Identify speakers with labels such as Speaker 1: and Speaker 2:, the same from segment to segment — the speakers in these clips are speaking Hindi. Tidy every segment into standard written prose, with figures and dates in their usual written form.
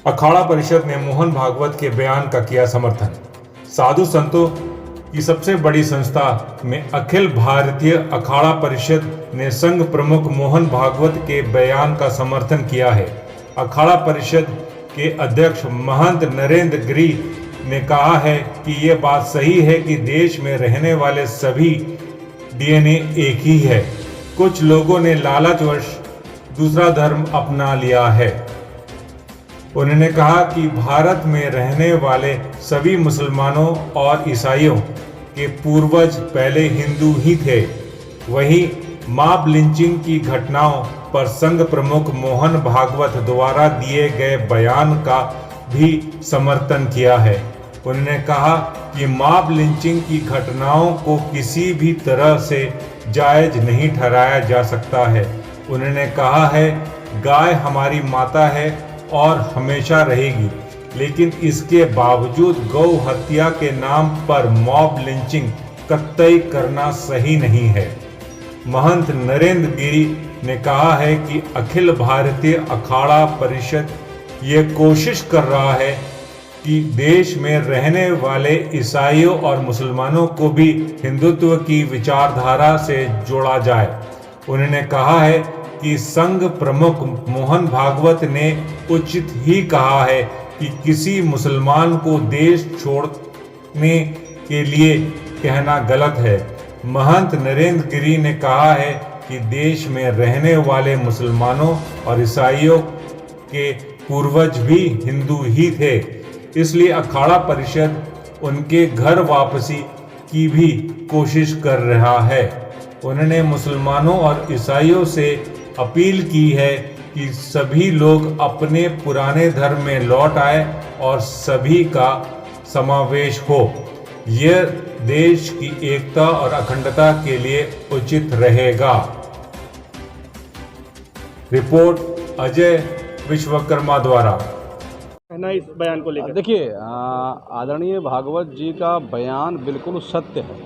Speaker 1: अखाड़ा परिषद ने मोहन भागवत के बयान का किया समर्थन। साधु संतों की सबसे बड़ी संस्था में अखिल भारतीय अखाड़ा परिषद ने संघ प्रमुख मोहन भागवत के बयान का समर्थन किया है। अखाड़ा परिषद के अध्यक्ष महंत नरेंद्र गिरी ने कहा है कि ये बात सही है कि देश में रहने वाले सभी डीएनए एक ही है। कुछ लोगों ने लालचवश दूसरा धर्म अपना लिया है। उन्होंने कहा कि भारत में रहने वाले सभी मुसलमानों और ईसाइयों के पूर्वज पहले हिंदू ही थे। वहीं मॉब लिंचिंग की घटनाओं पर संघ प्रमुख मोहन भागवत द्वारा दिए गए बयान का भी समर्थन किया है। उन्होंने कहा कि मॉब लिंचिंग की घटनाओं को किसी भी तरह से जायज नहीं ठहराया जा सकता है। उन्होंने कहा है, गाय हमारी माता है और हमेशा रहेगी, लेकिन इसके बावजूद गौ हत्या के नाम पर मॉब लिंचिंग कतई करना सही नहीं है। महंत नरेंद्र गिरी ने कहा है कि अखिल भारतीय अखाड़ा परिषद ये कोशिश कर रहा है कि देश में रहने वाले ईसाइयों और मुसलमानों को भी हिंदुत्व की विचारधारा से जोड़ा जाए। उन्होंने कहा है कि संघ प्रमुख मोहन भागवत ने उचित ही कहा है कि किसी मुसलमान को देश छोड़ने के लिए कहना गलत है। महंत नरेंद्र गिरी ने कहा है कि देश में रहने वाले मुसलमानों और ईसाइयों के पूर्वज भी हिंदू ही थे, इसलिए अखाड़ा परिषद उनके घर वापसी की भी कोशिश कर रहा है। उन्होंने मुसलमानों और ईसाइयों से अपील की है कि सभी लोग अपने पुराने धर्म में लौट आए और सभी का समावेश हो। यह देश की एकता और अखंडता के लिए उचित रहेगा। रिपोर्ट अजय विश्वकर्मा द्वारा।
Speaker 2: कहना इस बयान को लेकर।
Speaker 3: देखिए, आदरणीय भागवत जी का बयान बिल्कुल सत्य है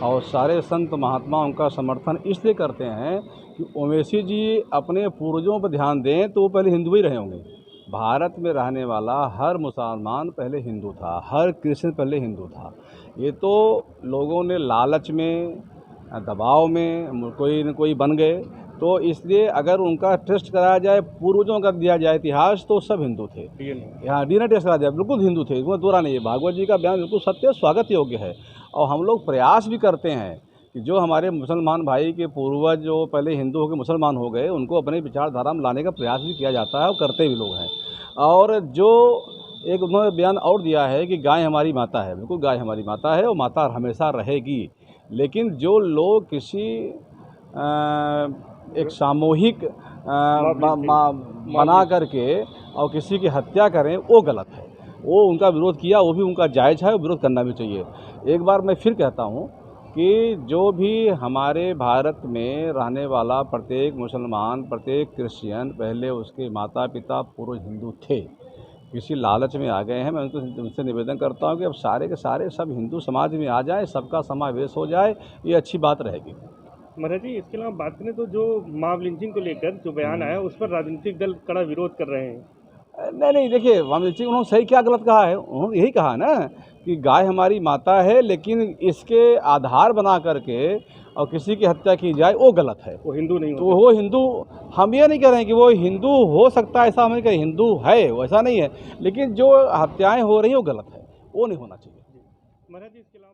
Speaker 3: और सारे संत महात्मा उनका समर्थन इसलिए करते हैं कि ओवैसी जी अपने पूर्वजों पर ध्यान दें तो वो पहले हिंदू ही रहे होंगे। भारत में रहने वाला हर मुसलमान पहले हिंदू था, हर क्रिश्चियन पहले हिंदू था। ये तो लोगों ने लालच में, दबाव में कोई न कोई बन गए, तो इसलिए अगर उनका टेस्ट कराया जाए, पूर्वजों का दिया जाए इतिहास, तो सब हिंदू थे। यहाँ डीएनए टेस्ट कराया जाए, बिल्कुल हिंदू थे, इसमें दोहरा नहीं है। भागवत जी का बयान बिल्कुल सत्य, स्वागत योग्य है। और हम लोग प्रयास भी करते हैं कि जो हमारे मुसलमान भाई के पूर्वज जो पहले हिंदू होकर मुसलमान हो गए, उनको अपने विचारधारा में लाने का प्रयास भी किया जाता है और करते भी लोग हैं। और जो एक उन्होंने बयान और दिया है कि गाय हमारी माता है, बिल्कुल गाय हमारी माता है और माता हमेशा रहेगी। लेकिन जो लोग किसी एक सामूहिक बना करके और किसी की हत्या करें, वो गलत है। वो उनका विरोध किया, वो भी उनका जायज़ है, विरोध करना भी चाहिए। एक बार मैं फिर कहता हूँ कि जो भी हमारे भारत में रहने वाला प्रत्येक मुसलमान, प्रत्येक क्रिश्चियन, पहले उसके माता पिता पूर्व हिंदू थे, किसी लालच में आ गए हैं। मैं उनसे निवेदन करता हूँ कि अब सारे के सारे सब हिंदू समाज में आ जाए, सबका समावेश हो जाए, ये अच्छी बात रहेगी।
Speaker 2: महाराज जी, इसके अलावा बात करें तो जो मॉब लिंचिंग को लेकर जो बयान आया, उस पर राजनीतिक दल कड़ा विरोध कर रहे हैं।
Speaker 3: नहीं, देखिए, मॉब लिंचिंग उन्होंने सही क्या गलत कहा है? उन्होंने यही कहा ना कि गाय हमारी माता है, लेकिन इसके आधार बना करके और किसी की हत्या की जाए, वो गलत है।
Speaker 2: वो हिंदू नहीं
Speaker 3: तो वो हिंदू, हम ये नहीं कह रहे हैं कि वो हिंदू हो सकता है, ऐसा हम नहीं कह रहे, हिंदू है, वैसा नहीं है, लेकिन जो हत्याएं हो रही हैं वो गलत है, वो नहीं होना चाहिए।
Speaker 2: महाराज जी, इसके अलावा